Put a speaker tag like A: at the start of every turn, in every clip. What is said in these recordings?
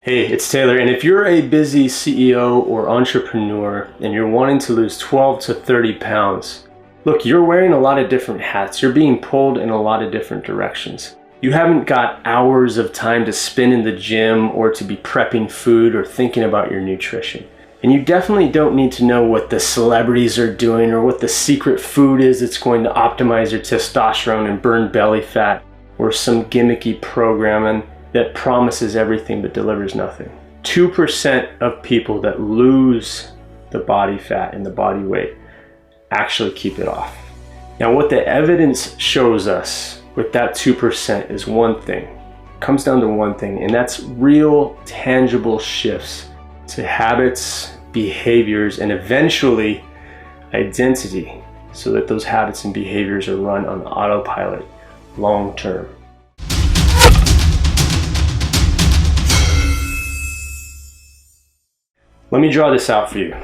A: Hey, it's Taylor, and if you're a busy CEO or entrepreneur and you're wanting to lose 12 to 30 pounds, look, you're wearing a lot of different hats. You're being pulled in a lot of different directions. You haven't got hours of time to spend in the gym or to be prepping food or thinking about your nutrition. And you definitely don't need to know what the celebrities are doing or what the secret food is that's going to optimize your testosterone and burn belly fat, or some gimmicky programming that promises everything but delivers nothing. 2% of people that lose the body fat and the body weight actually keep it off. Now, what the evidence shows us with that 2% is one thing. It comes down to one thing, and that's real tangible shifts to habits, behaviors, and eventually identity, so that those habits and behaviors are run on autopilot long term. Let me draw this out for you.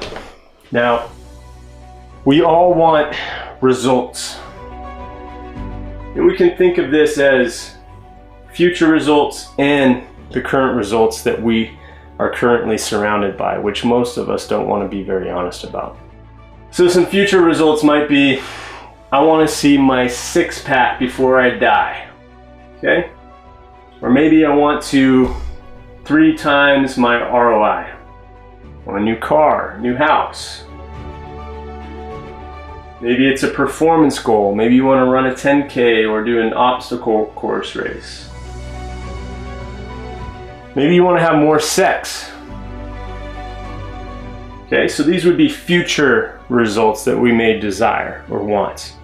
A: Now, we all want results. And we can think of this as future results and the current results that we are currently surrounded by, which most of us don't want to be very honest about. So some future results might be, I want to see my six-pack before I die, okay? Or maybe I want to 3 times my ROI. On a new car, new house. Maybe it's a performance goal. Maybe you want to run a 10K or do an obstacle course race. Maybe you want to have more sex. Okay, so these would be future results that we may desire or want.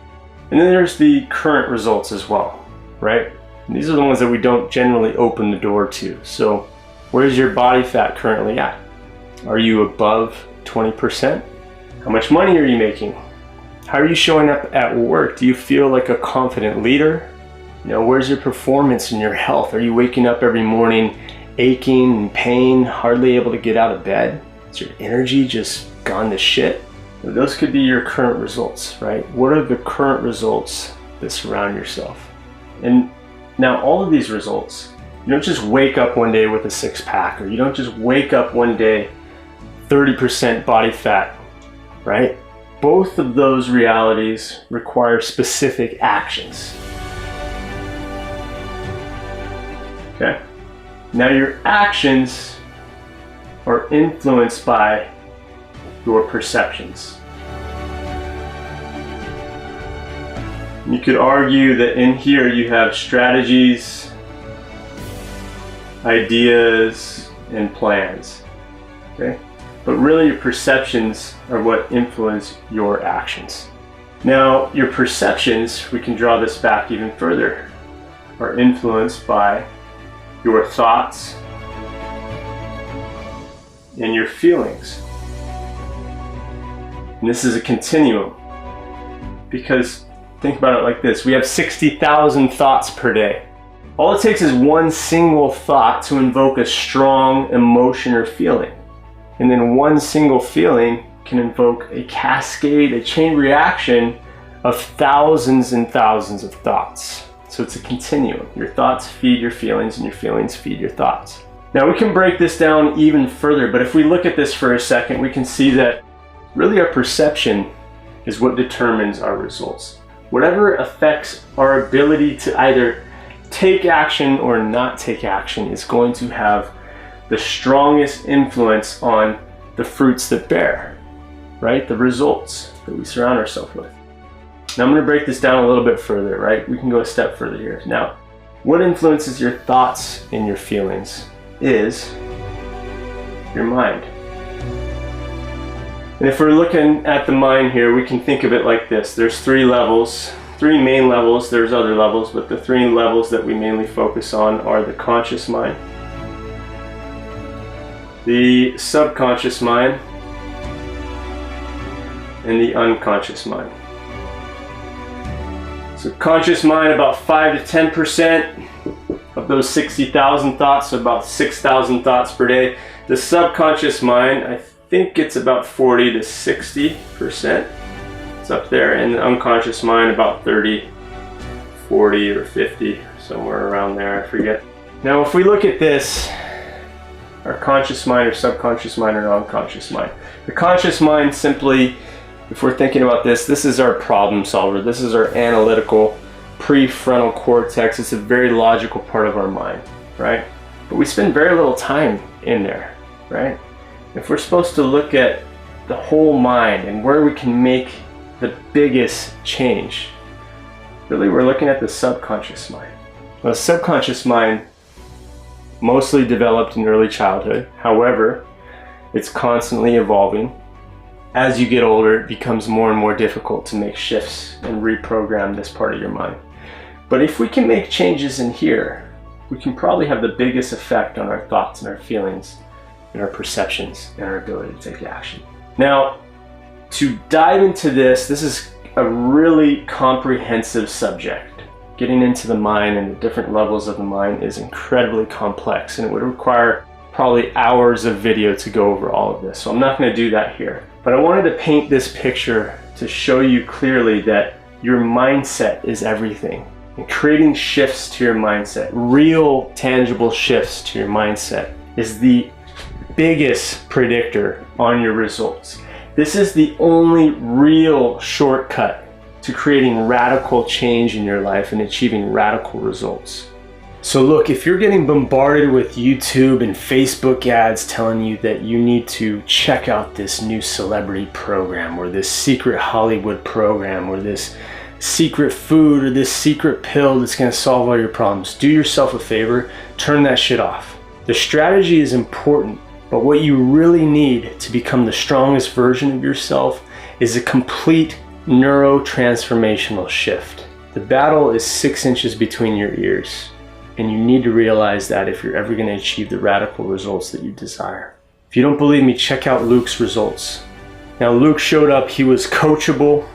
A: And then there's the current results as well, right? And these are the ones that we don't generally open the door to. So where's your body fat currently at? Are you above 20%? How much money are you making? How are you showing up at work? Do you feel like a confident leader? You know, where's your performance and your health? Are you waking up every morning aching and pain, hardly able to get out of bed? Is your energy just gone to shit? Those could be your current results, right? What are the current results that surround yourself? And now all of these results, you don't just wake up one day with a six-pack, or you don't just wake up one day 30% body fat, right? Both of those realities require specific actions. Okay? Now your actions are influenced by your perceptions. You could argue that in here you have strategies, ideas, and plans. Okay? But really your perceptions are what influence your actions. Now, your perceptions, we can draw this back even further, are influenced by your thoughts and your feelings. And this is a continuum, because think about it like this. We have 60,000 thoughts per day. All it takes is one single thought to invoke a strong emotion or feeling. And then one single feeling can invoke a cascade, a chain reaction of thousands and thousands of thoughts. So it's a continuum. Your thoughts feed your feelings, and your feelings feed your thoughts. Now we can break this down even further, but if we look at this for a second, we can see that really our perception is what determines our results. Whatever affects our ability to either take action or not take action is going to have the strongest influence on the fruits that bear, right? The results that we surround ourselves with. Now I'm going to break this down a little bit further, right? We can go a step further here. Now, what influences your thoughts and your feelings is your mind. And if we're looking at the mind here, we can think of it like this. There's 3 levels, 3 main levels. There's other levels, but the 3 levels that we mainly focus on are the conscious mind, the subconscious mind, and the unconscious mind. So conscious mind, about 5 to 10% of those 60,000 thoughts, so about 6,000 thoughts per day. The subconscious mind, I think it's about 40 to 60%. It's up there. And the unconscious mind, about 30, 40 or 50, somewhere around there, I forget. Now if we look at this, our conscious mind, or subconscious mind, or non-conscious mind. The conscious mind, simply, if we're thinking about this, this is our problem solver. This is our analytical prefrontal cortex. It's a very logical part of our mind, right? But we spend very little time in there, right? If we're supposed to look at the whole mind and where we can make the biggest change, really we're looking at the subconscious mind. Well, the subconscious mind mostly developed in early childhood. However, it's constantly evolving. As you get older, it becomes more and more difficult to make shifts and reprogram this part of your mind. But if we can make changes in here, we can probably have the biggest effect on our thoughts and our feelings and our perceptions and our ability to take action. Now, to dive into this is a really comprehensive subject. Getting into the mind and the different levels of the mind is incredibly complex, and it would require probably hours of video to go over all of this. So I'm not going to do that here. But I wanted to paint this picture to show you clearly that your mindset is everything. And creating shifts to your mindset, real tangible shifts to your mindset, is the biggest predictor on your results. This is the only real shortcut to creating radical change in your life and achieving radical results. So look, if you're getting bombarded with YouTube and Facebook ads telling you that you need to check out this new celebrity program, or this secret Hollywood program, or this secret food, or this secret pill that's going to solve all your problems, do yourself a favor, turn that shit off. The strategy is important, but what you really need to become the strongest version of yourself is a complete neurotransformational shift. The battle is 6 inches between your ears, and you need to realize that if you're ever going to achieve the radical results that you desire. If you don't believe me, check out Luke's results. Now, Luke showed up, he was coachable,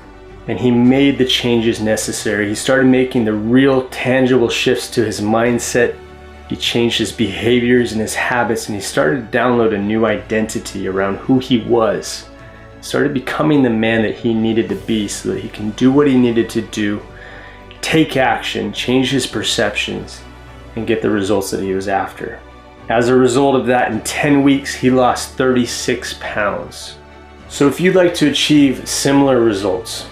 A: and he made the changes necessary. He started making the real tangible shifts to his mindset. He changed his behaviors and his habits, and he started to download a new identity around who he was. He started becoming the man that he needed to be so that he can do what he needed to do, take action, change his perceptions, and get the results that he was after. As a result of that, in 10 weeks, he lost 36 pounds. So if you'd like to achieve similar results,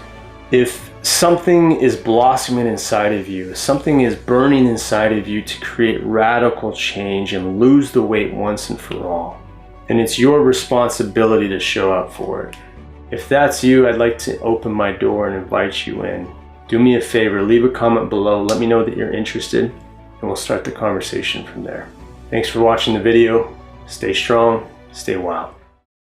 A: if something is blossoming inside of you, something is burning inside of you to create radical change and lose the weight once and for all, and it's your responsibility to show up for it. If that's you, I'd like to open my door and invite you in. Do me a favor, leave a comment below, let me know that you're interested, and we'll start the conversation from there. Thanks for watching the video. Stay strong, stay wild.